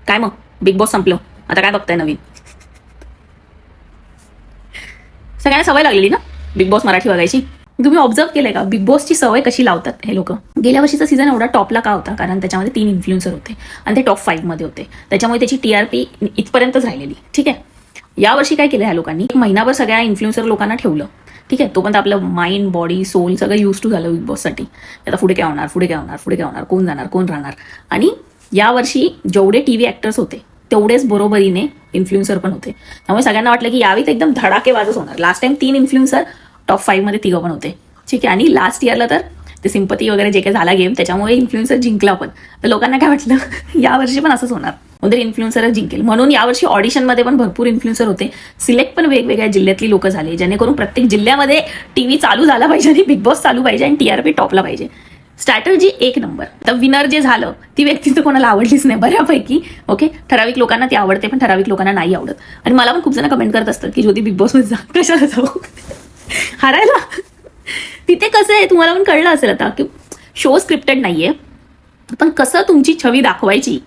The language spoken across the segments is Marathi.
काय मग बिग बॉस संपलं, आता काय बघताय नवीन? सगळ्यांना सवय लागलेली ना बिग बॉस मराठी बघायची. तुम्ही ऑब्झर्व केलंय का बिग बॉसची सवय कशी लावतात हे लोक? गेल्या वर्षीचा सीझन एवढा टॉपला का होता? कारण त्याच्यामध्ये 3 इन्फ्लुएन्सर होते आणि ते टॉप 5 मध्ये होते, त्याच्यामुळे त्याची टीआरपी इथपर्यंतच राहिलेली. ठीक आहे, यावर्षी काय केलं ह्या लोकांनी? 1 महिनाभर सगळ्या इन्फ्लुएन्सर लोकांना ठेवलं. ठीक आहे, तोपर्यंत आपलं माइंड, बॉडी, सोल सगळं यूज टू झालं बिग बॉससाठी. आता पुढे काय होणार, पुढे काय होणार, पुढे काय होणार, कोण जाणार, कोण राहणार. आणि यावर्षी जेवढे टीव्ही ऍक्टर्स होते तेवढेच बरोबरीने इन्फ्लुएन्सर पण होते. त्यामुळे सगळ्यांना वाटलं की यावेळी एकदम धडाकेबाजच होणार. लास्ट टाइम 3 इन्फ्लुएन्सर, टॉप 5 मध्ये 3 पण होते. ठीक आहे, आणि लास्ट इयरला तर ते सिंपती वगैरे जे काही झाला गेम त्याच्यामुळे इन्फ्लुएन्सर जिंकला पण. तर लोकांना काय वाटलं यावर्षी पण असंच होणार, कोणतरी इन्फ्लुएन्सरच जिंकेल. म्हणून यावर्षी ऑडिशनमध्ये पण भरपूर इन्फ्लुएन्सर होते. सिलेक्ट पण वेगवेगळ्या जिल्ह्यातली लोक झाले, जेणेकरून प्रत्येक जिल्ह्यामध्ये टीव्ही चालू झाला पाहिजे आणि बिग बॉस चालू पाहिजे आणि टीआरपी टॉपला पाहिजे. Strategy 1 number. तर विनर जे झालं ती व्यक्ती तर कोणाला आवडलीच नाही बऱ्यापैकी. ओके, ठराविक लोकांना ती आवडते पण ठराविक लोकांना नाही आवडत. आणि मला पण खूप जण कमेंट करत असतात की ज्योती बिग बॉसमध्ये जा, कशाला जाऊ हारायला. तिथे कसं आहे तुम्हाला पण कळलं असेल आता की शो स्क्रिप्टेड नाहीये, पण कसं तुमची छवी दाखवायची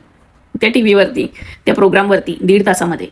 त्या टीव्हीवरती, त्या प्रोग्रामवरती 1.5 तासामध्ये,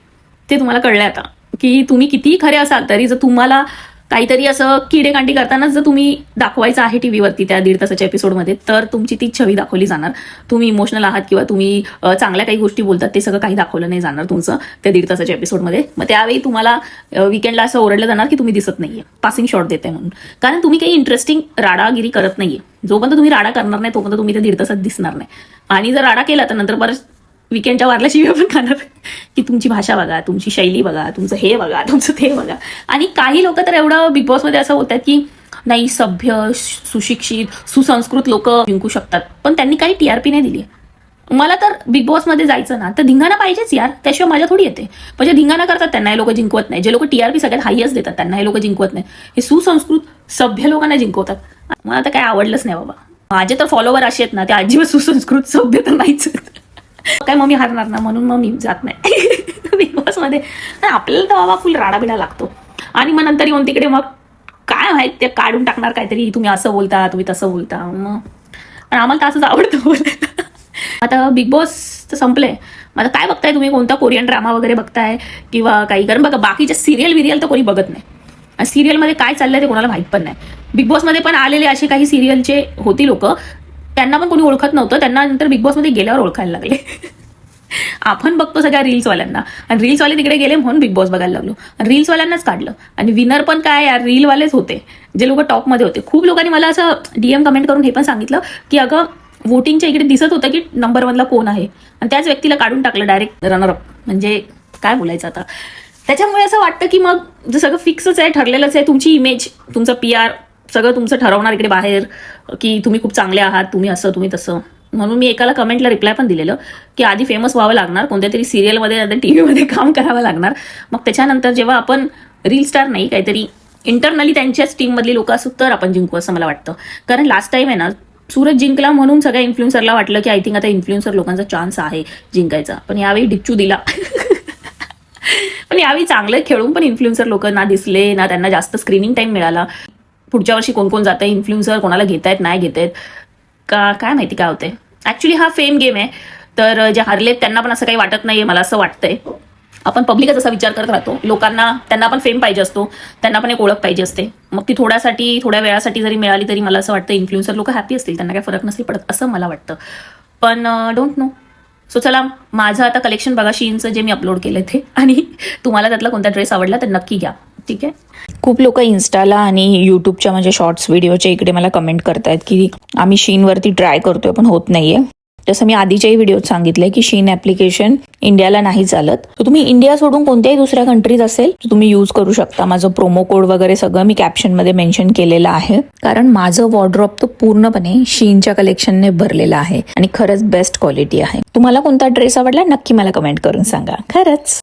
ते तुम्हाला कळलंय आता. की तुम्ही कितीही खरे असाल तरी जर तुम्हाला काहीतरी असं किडेकांडी करतानाच जर तुम्ही दाखवायचं आहे टीव्हीवरती त्या 1.5 तासाच्या एपिसोडमध्ये, तर तुमची ती छवी दाखवली जाणार. तुम्ही इमोशनल आहात किंवा तुम्ही चांगल्या काही गोष्टी बोलतात ते सगळं काही दाखवलं नाही जाणार तुमचं त्या 1.5 तासाच्या एपिसोडमध्ये. मग त्यावेळी तुम्हाला वीकेंडला असं ओरडलं जाणार की तुम्ही दिसत नाहीये, पासिंग शॉट देते म्हणून. कारण तुम्ही काही इंटरेस्टिंग राडागिरी करत नाहीये. जोपर्यंत तुम्ही राडा करणार नाही तोपर्यंत तुम्ही त्या 1.5 तासात दिसणार नाही. आणि जर राडा केला तर नंतर परत विकेंडच्या वारला शिव्या पण खाणार की तुमची भाषा बघा, तुमची शैली बघा, तुमचं हे बघा, तुमचं ते बघा. आणि काही लोक तर एवढं बिग बॉसमध्ये असं होतात की नाही, सभ्य, सुशिक्षित, सुसंस्कृत लोक जिंकू शकतात, पण त्यांनी काही टीआरपी नाही दिली. मला तर बिग बॉसमध्ये जायचं ना तर धिंगाणा पाहिजेच यार, त्याशिवाय माझ्या थोडी येते. म्हणजे धिंगाणा करतात त्यांना हे लोक जिंकवत नाही. जे लोक टीआरपी सगळ्यात हायस्ट देतात त्यांना हे लोक जिंकवत नाही. हे सुसंस्कृत सभ्य लोकांना जिंकवतात. मला तर काय आवडलंच नाही बाबा. माझे तर फॉलोवर असे आहेत ना, ते अजिबात सुसंस्कृत सभ्य तर नाहीच. काय मग मी हारणार ना म्हणून मग मी जात नाही बिग बॉसमध्ये. आपल्याला तर बाबा फुल राडाबिडा लागतो. आणि मग नंतर येऊन तिकडे मग काय माहित ते काढून टाकणार काहीतरी, तुम्ही असं बोलता, तुम्ही तसं बोलता. मग आम्हाला तर असंच आवडतं बोलायला. आता बिग बॉस तर संपलंय. आता काय बघताय तुम्ही? कोणता कोरियन ड्रामा वगैरे बघताय किंवा काही? कारण बघा बाकीच्या सिरियल तर कोणी बघत नाही. सिरियलमध्ये काय चाललंय ते कोणाला माहित पण नाही. बिग बॉसमध्ये पण आलेले असे काही सिरियलचे होती लोक, त्यांना पण कोणी ओळखत नव्हतं, त्यांना नंतर बिग बॉसमध्ये गेल्यावर ओळखायला लागले. आपण बघतो सगळ्या रील्सवाल्यांना, आणि रील्सवाले तिकडे गेले म्हणून बिग बॉस बघायला लागलो, आणि रील्सवाल्यांनाच काढलं. आणि विनर पण काय यार, रीलवालेच होते जे लोक टॉपमध्ये होते. खूप लोकांनी मला असं डीएम कमेंट करून हे पण सांगितलं की अगं वोटिंगच्या इकडे दिसत होतं की नंबर 1ला कोण आहे, आणि त्याच व्यक्तीला काढून टाकलं डायरेक्ट रनरअप. म्हणजे काय बोलायचं आता. त्याच्यामुळे असं वाटतं की मग जर सगळं फिक्सच आहे, ठरलेलंच आहे, तुमची इमेज, तुमचं PR सगळं तुमचं ठरवणार इकडे बाहेर की तुम्ही खूप चांगले आहात, तुम्ही असं, तुम्ही तसं. म्हणून मी एकाला कमेंटला रिप्लाय पण दिलेलं की आधी फेमस व्हावं लागणार, कोणत्या तरी सिरियलमध्ये, टीव्हीमध्ये काम करावं लागणार. मग त्याच्यानंतर जेव्हा आपण रील स्टार नाही, काहीतरी इंटरनली त्यांच्याच टीममधली लोक असू तर आपण जिंकू असं मला वाटतं. कारण लास्ट टाइम आहे ना, सूरज जिंकला म्हणून सगळ्या इन्फ्लुएन्सरला वाटलं की आय थिंक आता इन्फ्लुएन्सर लोकांचा चान्स आहे जिंकायचा, पण यावेळी डिच्चू दिला. पण यावेळी चांगलं खेळून पण इन्फ्लुएन्सर लोक ना दिसले, ना त्यांना जास्त स्क्रीनिंग टाइम मिळाला. पुढच्या वर्षी कोण कोण जातं इन्फ्लुएन्सर, कोणाला घेतायत नाही घेतायत का काय माहिती काय होतंय. ऍक्च्युली हा फेम गेम आहे, तर जे हरलेत त्यांना पण असं काही वाटत नाहीये, मला असं वाटतंय. आपण पब्लिकच असा विचार करत राहतो, लोकांना त्यांना पण फेम पाहिजे असतो, त्यांना पण एक ओळख पाहिजे असते. मग ती थोड्या वेळासाठी जरी मिळाली तरी मला असं वाटतं इन्फ्लुएन्सर लोक हॅपी असतील, त्यांना काही फरक नसेल पडत असं मला वाटतं. पण डोंट नो. सो चला, माझं आता कलेक्शन बघा शीनचं जे मी अपलोड केलं ते, आणि तुम्हाला त्यातला कोणता ड्रेस आवडला तर नक्की घ्या. ठीक आहे. खूप लोक इन्स्टाला आणि युट्यूबच्या म्हणजे शॉर्ट्स व्हिडिओच्या इकडे मला कमेंट करतायत की आम्ही शीनवरती ट्राय करतोय पण होत नाहीये. जसं मी आधीच्याही व्हिडिओत सांगितलंय की शीन ऍप्लिकेशन इंडियाला नाही चालत. तर तुम्ही इंडिया सोडून कोणत्याही दुसऱ्या कंट्रीज असेल तर तुम्ही यूज करू शकता. माझं प्रोमो कोड वगैरे सगळं मी कॅप्शनमध्ये मेन्शन केलेलं आहे. कारण माझं वॉर्डरोब तर पूर्णपणे शीनच्या कलेक्शनने भरलेलं आहे आणि खरंच बेस्ट क्वालिटी आहे. तुम्हाला कोणता ड्रेस आवडला नक्की मला कमेंट करून सांगा. खरंच.